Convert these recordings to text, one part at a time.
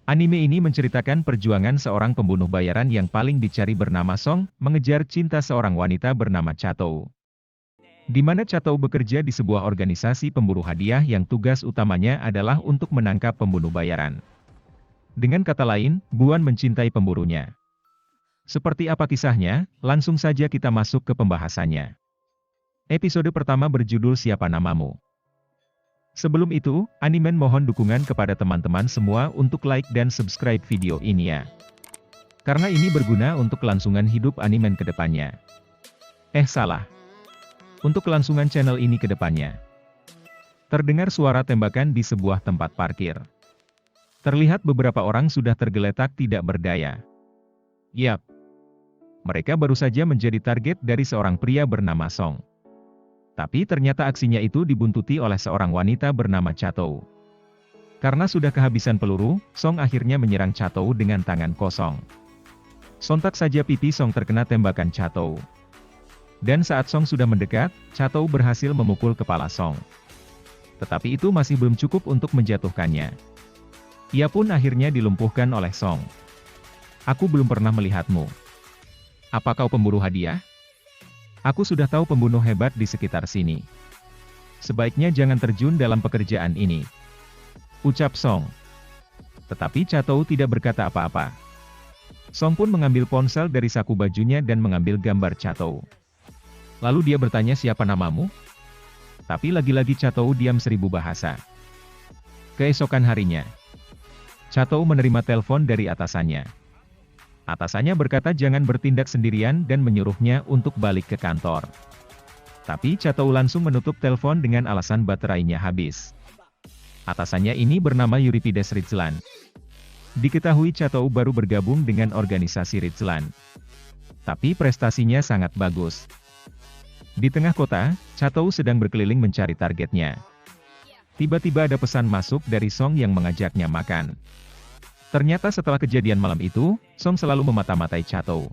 Anime ini menceritakan perjuangan seorang pembunuh bayaran yang paling dicari bernama Song, mengejar cinta seorang wanita bernama Chatou. Di mana Chatou bekerja di sebuah organisasi pemburu hadiah yang tugas utamanya adalah untuk menangkap pembunuh bayaran. Dengan kata lain, Buan mencintai pemburunya. Seperti apa kisahnya? Langsung saja kita masuk ke pembahasannya. Episode pertama berjudul Siapa Namamu? Sebelum itu, Animen mohon dukungan kepada teman-teman semua untuk like dan subscribe video ini ya. Karena ini berguna untuk kelangsungan hidup Animen ke depannya. Salah. Untuk kelangsungan channel ini ke depannya. Terdengar suara tembakan di sebuah tempat parkir. Terlihat beberapa orang sudah tergeletak tidak berdaya. Yap. Mereka baru saja menjadi target dari seorang pria bernama Song. Tapi ternyata aksinya itu dibuntuti oleh seorang wanita bernama Chatou. Karena sudah kehabisan peluru, Song akhirnya menyerang Chatou dengan tangan kosong. Sontak saja pipi Song terkena tembakan Chatou. Dan saat Song sudah mendekat, Chatou berhasil memukul kepala Song. Tetapi itu masih belum cukup untuk menjatuhkannya. Ia pun akhirnya dilumpuhkan oleh Song. Aku belum pernah melihatmu. Apa kau pemburu hadiah? Aku sudah tahu pembunuh hebat di sekitar sini. Sebaiknya jangan terjun dalam pekerjaan ini. Ucap Song. Tetapi Chatou tidak berkata apa-apa. Song pun mengambil ponsel dari saku bajunya dan mengambil gambar Chatou. Lalu dia bertanya siapa namamu? Tapi lagi-lagi Chatou diam 1000 bahasa. Keesokan harinya, Chatou menerima telepon dari atasannya. Atasannya berkata jangan bertindak sendirian dan menyuruhnya untuk balik ke kantor. Tapi Chatou langsung menutup telepon dengan alasan baterainya habis. Atasannya ini bernama Euripides Rizlan. Diketahui Chatou baru bergabung dengan organisasi Rizlan. Tapi prestasinya sangat bagus. Di tengah kota, Chatou sedang berkeliling mencari targetnya. Tiba-tiba ada pesan masuk dari Song yang mengajaknya makan. Ternyata setelah kejadian malam itu, Song selalu memata-matai Chatou.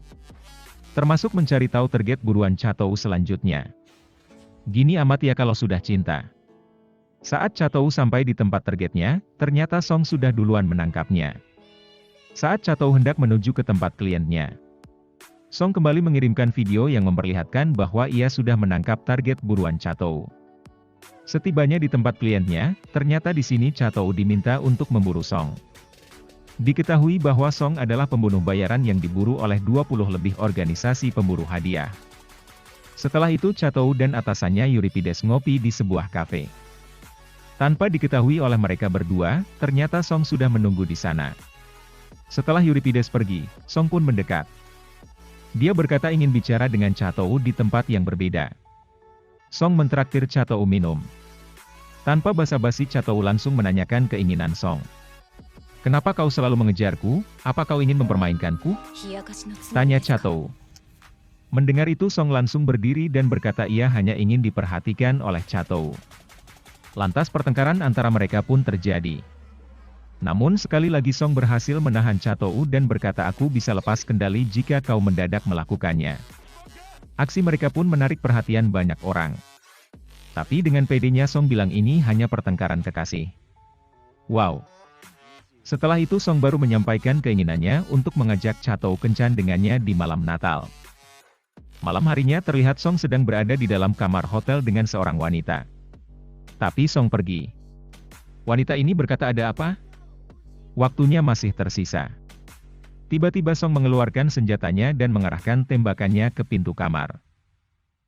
Termasuk mencari tahu target buruan Chatou selanjutnya. Gini amat ya kalau sudah cinta. Saat Chatou sampai di tempat targetnya, ternyata Song sudah duluan menangkapnya. Saat Chatou hendak menuju ke tempat kliennya, Song kembali mengirimkan video yang memperlihatkan bahwa ia sudah menangkap target buruan Chatou. Setibanya di tempat kliennya, ternyata di sini Chatou diminta untuk memburu Song. Diketahui bahwa Song adalah pembunuh bayaran yang diburu oleh 20 lebih organisasi pemburu hadiah. Setelah itu Chatou dan atasannya Euripides ngopi di sebuah kafe. Tanpa diketahui oleh mereka berdua, ternyata Song sudah menunggu di sana. Setelah Euripides pergi, Song pun mendekat. Dia berkata ingin bicara dengan Chatou di tempat yang berbeda. Song mentraktir Chatou minum. Tanpa basa-basi Chatou langsung menanyakan keinginan Song. Kenapa kau selalu mengejarku? Apa kau ingin mempermainkanku? Tanya Chatou. Mendengar itu Song langsung berdiri dan berkata ia hanya ingin diperhatikan oleh Chatou. Lantas pertengkaran antara mereka pun terjadi. Namun sekali lagi Song berhasil menahan Chatou dan berkata aku bisa lepas kendali jika kau mendadak melakukannya. Aksi mereka pun menarik perhatian banyak orang. Tapi dengan pedenya Song bilang ini hanya pertengkaran kekasih. Wow. Setelah itu Song baru menyampaikan keinginannya untuk mengajak Chatou kencan dengannya di malam Natal. Malam harinya terlihat Song sedang berada di dalam kamar hotel dengan seorang wanita. Tapi Song pergi. Wanita ini berkata ada apa? Waktunya masih tersisa. Tiba-tiba Song mengeluarkan senjatanya dan mengarahkan tembakannya ke pintu kamar.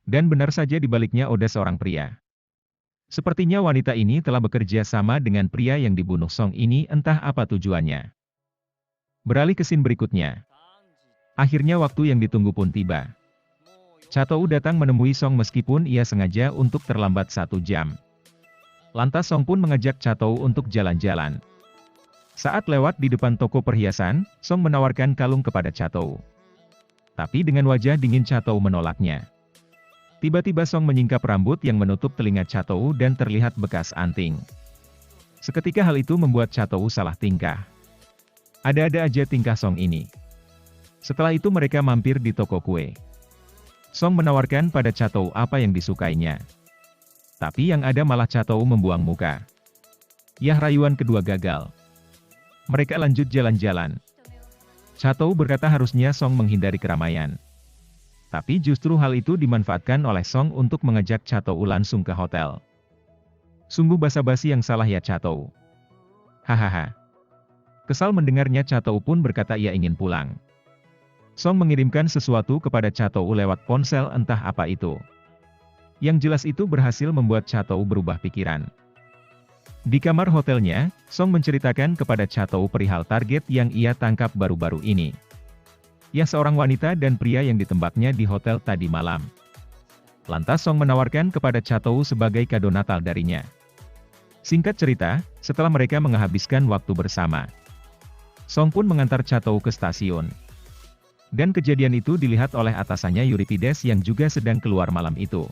Dan benar saja di baliknya ada seorang pria. Sepertinya wanita ini telah bekerja sama dengan pria yang dibunuh Song ini entah apa tujuannya. Beralih ke scene berikutnya. Akhirnya waktu yang ditunggu pun tiba. Chatou datang menemui Song meskipun ia sengaja untuk terlambat 1 jam. Lantas Song pun mengajak Chatou untuk jalan-jalan. Saat lewat di depan toko perhiasan, Song menawarkan kalung kepada Chatou. Tapi dengan wajah dingin Chatou menolaknya. Tiba-tiba Song menyingkap rambut yang menutup telinga Chatou dan terlihat bekas anting. Seketika hal itu membuat Chatou salah tingkah. Ada-ada aja tingkah Song ini. Setelah itu mereka mampir di toko kue. Song menawarkan pada Chatou apa yang disukainya. Tapi yang ada malah Chatou membuang muka. Yah rayuan kedua gagal. Mereka lanjut jalan-jalan. Chatou berkata harusnya Song menghindari keramaian. Tapi justru hal itu dimanfaatkan oleh Song untuk mengajak Chatou langsung ke hotel. Sungguh basa-basi yang salah ya Chatou. Hahaha. Kesal mendengarnya Chatou pun berkata ia ingin pulang. Song mengirimkan sesuatu kepada Chatou lewat ponsel entah apa itu. Yang jelas itu berhasil membuat Chatou berubah pikiran. Di kamar hotelnya, Song menceritakan kepada Chatou perihal target yang ia tangkap baru-baru ini. Ya seorang wanita dan pria yang ditembaknya di hotel tadi malam. Lantas Song menawarkan kepada Chatou sebagai kado Natal darinya. Singkat cerita, setelah mereka menghabiskan waktu bersama, Song pun mengantar Chatou ke stasiun. Dan kejadian itu dilihat oleh atasannya Euripides yang juga sedang keluar malam itu.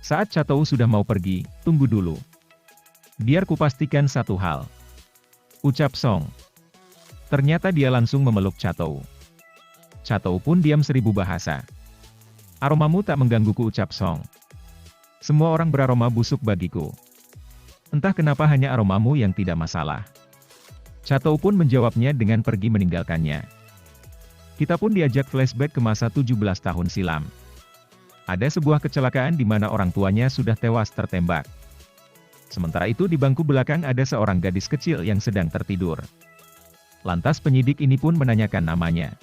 Saat Chatou sudah mau pergi, tunggu dulu. Biar kupastikan satu hal. Ucap Song. Ternyata dia langsung memeluk Chatou. Chatou pun diam 1000 bahasa. Aromamu tak menggangguku ucap Song. Semua orang beraroma busuk bagiku. Entah kenapa hanya aromamu yang tidak masalah. Chatou pun menjawabnya dengan pergi meninggalkannya. Kita pun diajak flashback ke masa 17 tahun silam. Ada sebuah kecelakaan di mana orang tuanya sudah tewas tertembak. Sementara itu di bangku belakang ada seorang gadis kecil yang sedang tertidur. Lantas penyidik ini pun menanyakan namanya.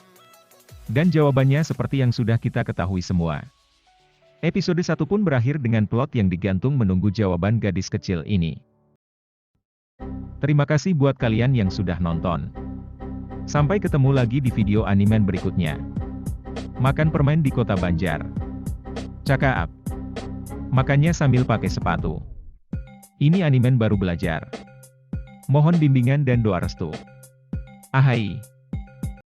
Dan jawabannya seperti yang sudah kita ketahui semua. Episode 1 pun berakhir dengan plot yang digantung menunggu jawaban gadis kecil ini. Terima kasih buat kalian yang sudah nonton. Sampai ketemu lagi di video animen berikutnya. Makan permen di kota Banjar. Cakap. Makannya sambil pakai sepatu. Ini animen baru belajar. Mohon bimbingan dan doa restu. Ahai.